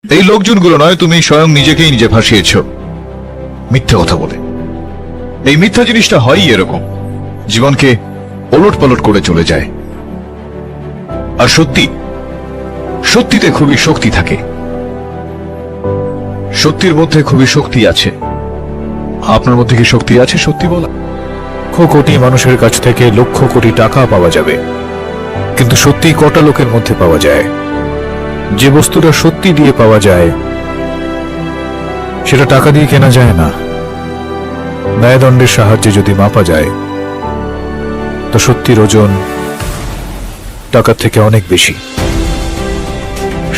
এই লোকজনগুলো নয়, তুমি স্বয়ং নিজেকেই নিজে ফাঁসিয়েছ মিথ্যে কথা বলে। এই মিথ্যা জিনিসটা হয়ই এরকম, জীবনকে ওলট পালট করে চলে যায়। আর সত্যি, সত্যিতে খুবই শক্তি থাকে। সত্যির মধ্যে খুবই শক্তি আছে। আপনার মধ্যে কি শক্তি আছে সত্যি বলা? লক্ষ কোটি মানুষের কাছ থেকে লক্ষ কোটি টাকা পাওয়া যাবে, কিন্তু সত্যি কটা লোকের মধ্যে পাওয়া যায়? যে বস্তুটা সত্যি দিয়ে পাওয়া যায় সেটা টাকা দিয়ে কেনা যায় না। ন্যায়দণ্ডের সাহায্যে যদি মাপা যায় তো সত্যির ওজন টাকার থেকে অনেক বেশি।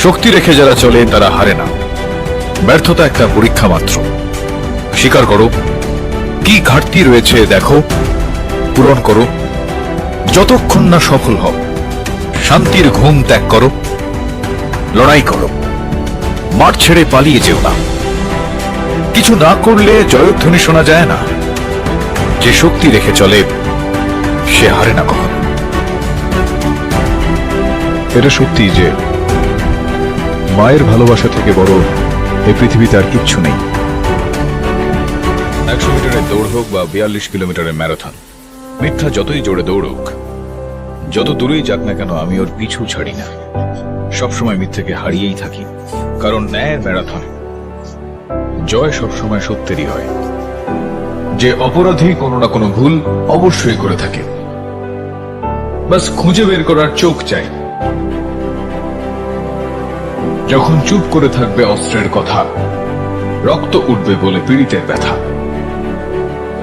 শক্তি রেখে যারা চলে তারা হারে না। ব্যর্থতা একটা পরীক্ষা মাত্র। স্বীকার করো, কি ঘাটতি রয়েছে দেখো, পূরণ করো। যতক্ষণ না সফল হও, শান্তির ঘুম ত্যাগ করো, লড়াই করো, মাঠ ছেড়ে পালিয়ে যেও না। কিছু না করলে জয়ধ্বনি শোনা যায় না। যে শক্তি রেখে চলে সে হারে না কখনো। এটা সত্যি যে মায়ের ভালোবাসা থেকে বড় এই পৃথিবীতে আর কিচ্ছু নেই। 100 মিটারের দৌড় হোক বা 42 কিলোমিটারের ম্যারাথন, মিথ্যা যতই জোরে দৌড়ুক, যত দূরেই যাক না কেন, আমি ওর পিছু ছাড়ি না। সবসময় মিথ্যেকে হারিয়েই থাকি, কারণ ন্যায়ের ম্যারাথন জয় সবসময় সত্যেরই হয়। যে অপরাধী কোনো না কোনো ভুল অবশ্যই করে থাকে, বাস খুঁজে বের করার চোখ চাই। যখন চুপ করে থাকবে অস্ত্রের কথা, রক্ত উঠবে বলে পীড়িতের ব্যথা।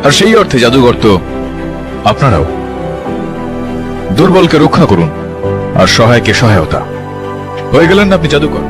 আর সেই অর্থে জাদুঘর তো আপনারাও। দুর্বলকে রক্ষা করুন আর সহায়কে সহায়তা। হয়ে গেলেন না আপনি জাদুকর।